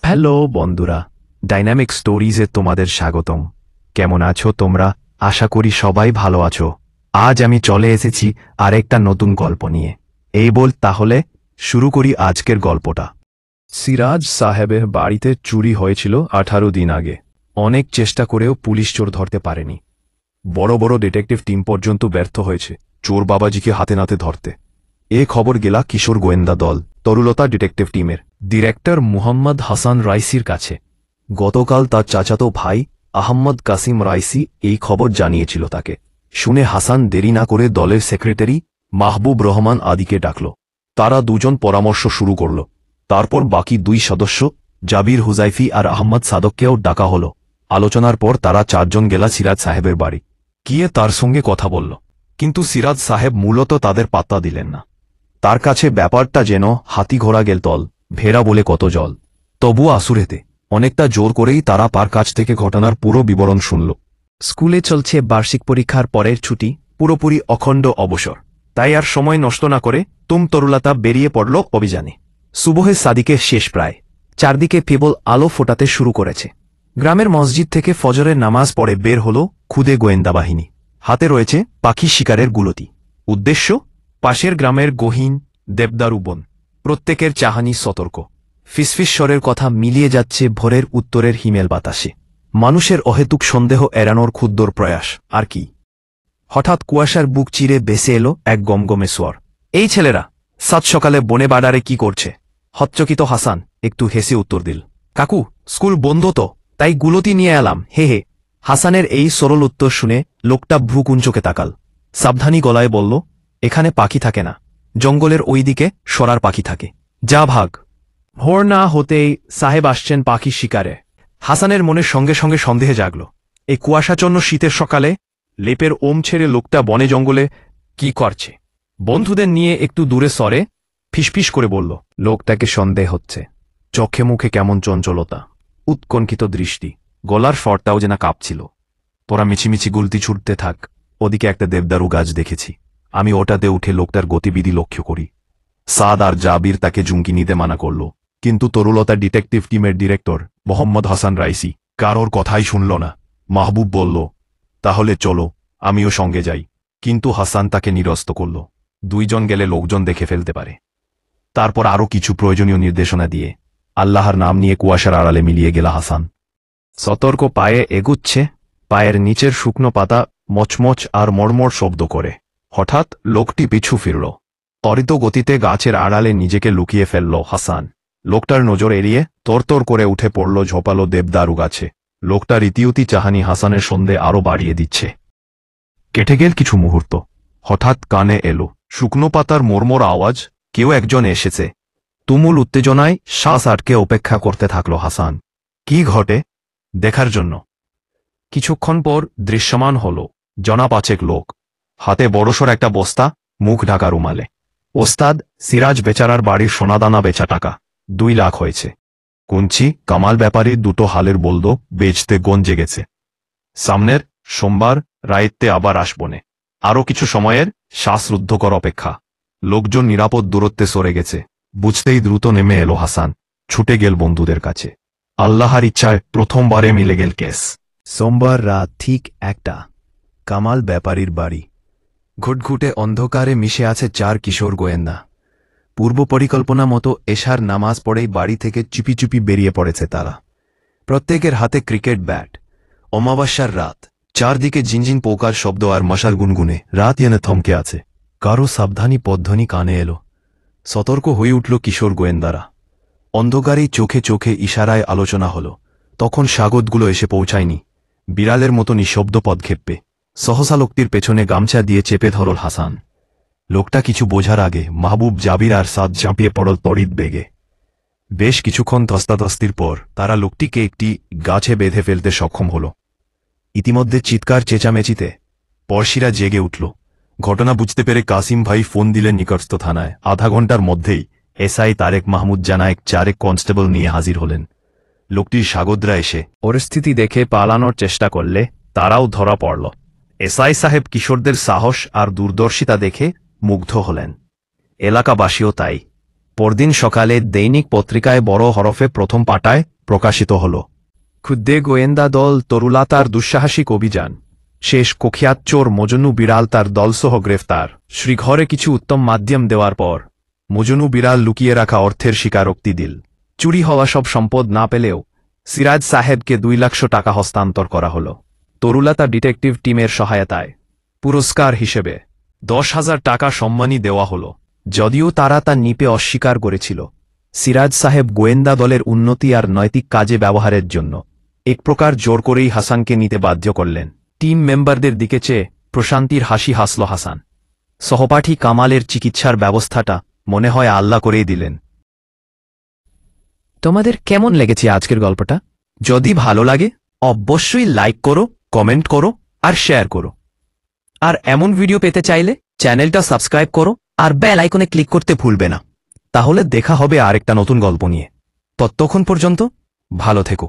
Hello বন্ধুরা, dynamic স্টোরিজে তোমাদের স্বাগতম। কেমন আছো তোমরা? আশা করি সবাই ভালো আছো। আজ আমি চলে এসেছি আরেকটা নতুন গল্প নিয়ে। এই বল তাহলে শুরু করি আজকের গল্পটা। সিরাজ সাহেবের বাড়িতে চুরি হয়েছিল 18 দিন আগে। অনেক চেষ্টা করেও পুলিশ চোর ধরতে পারেনি। বড় বড় ডিটেকটিভ টিম পর্যন্ত ব্যর্থ হয়েছে চোর বাবাজিকে হাতে নাতে ধরতে। এ খবর গেলা কিশোর গোয়েন্দা দল তরুলতা ডিটেকটিভ টিমের ডিরেক্টর মুহাম্মদ হাসান রাইসির কাছে। গতকাল তার চাচাতো ভাই আহম্মদ কাসিম রাইসি এই খবর জানিয়েছিল তাকে। শুনে হাসান দেরি না করে দলের সেক্রেটারি মাহবুব রহমান আদিকে ডাকল। তারা দুজন পরামর্শ শুরু করল। তারপর বাকি দুই সদস্য জাবির হুজাইফি আর আহম্মদ সাদককেও ডাকা হল। আলোচনার পর তারা চারজন গেলা সিরাজ সাহেবের বাড়ি। গিয়ে তার সঙ্গে কথা বলল, কিন্তু সিরাজ সাহেব মূলত তাদের পাত্তা দিলেন না। তার কাছে ব্যাপারটা যেন হাতি ঘোড়া গেল তল, ভেড়া বলে কত জল। তবুও আসুরেতে অনেকটা জোর করেই তারা পার কাছ থেকে ঘটনার পুরো বিবরণ শুনল। স্কুলে চলছে বার্ষিক পরীক্ষার পরের ছুটি, পুরোপুরি অখণ্ড অবসর। তাই আর সময় নষ্ট না করে তরুলতা বেরিয়ে পড়ল অভিযানে। সুবহে সাদিকের শেষ প্রায়। চারদিকে কেবল আলো ফোটাতে শুরু করেছে। গ্রামের মসজিদ থেকে ফজরের নামাজ পড়ে বের হল খুদে গোয়েন্দা বাহিনী। হাতে রয়েছে পাখি শিকারের গুলতি। উদ্দেশ্য পাশের গ্রামের গহীন দেবদারু বন। প্রত্যেকের চাহানি সতর্ক। ফিসফিস স্বরের কথা মিলিয়ে যাচ্ছে ভোরের উত্তরের হিমেল বাতাসে। মানুষের অহেতুক সন্দেহ এড়ানোর ক্ষুদ্র প্রয়াস আর কি। হঠাৎ কুয়াশার বুক চিরে বেসে এলো এক গমগমে স্বর। এই ছেলেরা সাত সকালে বনে বাডারে কি করছে? হচ্চকিত হাসান একটু হেসে উত্তর দিল, কাকু স্কুল বন্ধ তো, তাই গুলতি নিয়ে এলাম, হে হে। হাসানের এই সরল উত্তর শুনে লোকটা ভ্রুকুঞ্চকে তাকাল। সাবধানী গলায় বলল, এখানে পাখি থাকে না, জঙ্গলের ওই দিকে সরার পাখি থাকে, যা ভাগ। ভোর না হতেই সাহেব আসছেন পাখি শিকারে। হাসানের মনের সঙ্গে সঙ্গে সন্দেহে জাগল। এই কুয়াশাচন্ন শীতের সকালে লেপের ওম ছেড়ে লোকটা বনে জঙ্গলে কি করছে? বন্ধুদের নিয়ে একটু দূরে সরে ফিসফিস করে বলল, লোকটাকে সন্দেহ হচ্ছে। চোখে মুখে কেমন চঞ্চলতা, উৎকণ্ঠিত দৃষ্টি, গলার স্বরটাও যেন কাঁপছিল। তোরা মিছিমিছি গুলতি ছুটতে থাক, ওদিকে একটা দেবদারু গাছ দেখেছি, আমি ওটাতে উঠে লোকটার গতিবিধি লক্ষ্য করি। সাদ আর জাবির তাকে জুঙ্কি নিতে মানা করল, কিন্তু তরুলতা ডিটেকটিভ টিমের ডিরেক্টর মোহাম্মদ হাসান রাইসি কারোর কথাই শুনল না। মাহবুব বলল, তাহলে চলো, আমিও সঙ্গে যাই। কিন্তু হাসান তাকে নিরস্ত করল। দুইজন গেলে লোকজন দেখে ফেলতে পারে। তারপর আরও কিছু প্রয়োজনীয় নির্দেশনা দিয়ে আল্লাহর নাম নিয়ে কুয়াশার আড়ালে মিলিয়ে গেল হাসান। সতর্ক পায়ে এগুচ্ছে, পায়ের নিচের শুকনো পাতা মচমচ আর মর্মর শব্দ করে। হঠাৎ লোকটি পিছু ফিরল। ত্বরিত গতিতে গাছের আড়ালে নিজেকে লুকিয়ে ফেলল হাসান। লোকটার নজর এড়িয়ে তরতর করে উঠে পড়ল ঝোপালো দেবদারু গাছে। লোকটা রীতিউতি চাহানি হাসানের সন্দেহ আরও বাড়িয়ে দিচ্ছে। কেটে গেল কিছু মুহূর্ত। হঠাৎ কানে এলো শুকনো পাতার মর্মর আওয়াজ, কেউ একজন এসেছে। তুমুল উত্তেজনায় শ্বাস আটকে অপেক্ষা করতে থাকল হাসান। কি ঘটে দেখার জন্য। কিছুক্ষণ পর দৃশ্যমান হল জনা পাঁচেক লোক, হাতে বড়সড় একটা বস্তা, মুখ ঢাকা রুমালে। ওস্তাদ, সিরাজ বেচারার বাড়ির সোনাদানা বেচা টাকা 2 লাখ হয়েছে। কুঞ্চি কামাল ব্যাপারীর 2টো হালের বলদ বেচতে গঞ্জে গেছে। সামনের সোমবার রাইতে আবার আসবনে। আরও কিছু সময়ের শ্বাসরুদ্ধকর অপেক্ষা। লোকজন নিরাপদ দূরত্বে সরে গেছে। বুঝতেই দ্রুত নেমে এলো হাসান, ছুটে গেল বন্ধুদের কাছে। আল্লাহর ইচ্ছায় প্রথমবারে মিলে গেল কেস। সোমবার রাত ঠিক 1টা, কামাল ব্যাপারীর বাড়ি। ঘুটঘুটে অন্ধকারে মিশে আছে 4 কিশোর গোয়েন্দা। পূর্ব পরিকল্পনা মতো এশার নামাজ পড়েই বাড়ি থেকে চুপি চুপি বেরিয়ে পড়েছে তারা। প্রত্যেকের হাতে ক্রিকেট ব্যাট। অমাবস্যার রাত, চারদিকে ঝিনঝিন পোকার শব্দ আর মশার গুনগুনে রাত এনে থমকে আছে। কারো সাবধানী পধ্বনি কানে এলো। সতর্ক হয়ে উঠল কিশোর গোয়েন্দারা। অন্ধকারেই চোখে চোখে ইশারায় আলোচনা হল। তখন স্বাগতগুলো এসে পৌঁছায়নি। বিড়ালের মতো নিঃশব্দ পদক্ষেপে সহসা লোকটির পেছনে গামছা দিয়ে চেপে ধরল হাসান। লোকটা কিছু বোঝার আগে মাহবুব, জাবির আর সাদ ঝাঁপিয়ে পড়ল তড়িৎ বেগে। বেশ কিছুক্ষণ ধস্তাধস্তির পর তারা লোকটিকে একটি গাছে বেঁধে ফেলতে সক্ষম হল। ইতিমধ্যে চিৎকার চেঁচামেচিতে পড়শিরা জেগে উঠল। ঘটনা বুঝতে পেরে কাসিম ভাই ফোন দিলেন নিকটস্থ থানায়। আধা ঘন্টার মধ্যেই এসআই তারেক মাহমুদ জানায় 4 কনস্টেবল নিয়ে হাজির হলেন। লোকটির সাগদরা এসে পরিস্থিতি দেখে পালানোর চেষ্টা করলে তারাও ধরা পড়ল। এসআই সাহেব কিশোরদের সাহস আর দূরদর্শিতা দেখে মুগ্ধ হলেন। এলাকাবাসীও তাই। পরদিন সকালে দৈনিক পত্রিকায় বড় হরফে প্রথম পাতায় প্রকাশিত হল, ক্ষুদ্রে গোয়েন্দা দল তরুলতার দুঃসাহসিক অভিযান শেষ, কুখ্যাত চোর মজনু বিড়াল তার দলসহ গ্রেফতার। শ্রীঘরে কিছু উত্তম মাধ্যম দেওয়ার পর মজনু বিড়াল লুকিয়ে রাখা অর্থের স্বীকারোক্তি দিল। চুরি হওয়া সব সম্পদ না পেলেও সিরাজ সাহেবকে 2 লাখ টাকা হস্তান্তর করা হল। তরুলতা ডিটেকটিভ টিমের সহায়তায় পুরস্কার হিসেবে 10,000 টাকা সম্মানী দেওয়া হল, যদিও তারা তা নিতে অস্বীকার করেছিল। সিরাজ সাহেব গোয়েন্দা দলের উন্নতি আর নৈতিক কাজে ব্যবহারের জন্য এক প্রকার জোর করেই হাসানকে নিতে বাধ্য করলেন। টিম মেম্বারদের দিকে চেয়ে প্রশান্তির হাসি হাসল হাসান। সহপাঠী কামালের চিকিৎসার ব্যবস্থাটা মনে হয় আল্লাহ করেই দিলেন। তোমাদের কেমন লেগেছে আজকের গল্পটা? যদি ভালো লাগে অবশ্যই লাইক করো, কমেন্ট করো আর শেয়ার করো। আর এমন ভিডিও পেতে চাইলে চ্যানেলটা সাবস্ক্রাইব করো আর বেল আইকনে ক্লিক করতে ভুলবে না। তাহলে দেখা হবে আরেকটা নতুন গল্প নিয়ে। ততক্ষণ পর্যন্ত ভালো থেকো।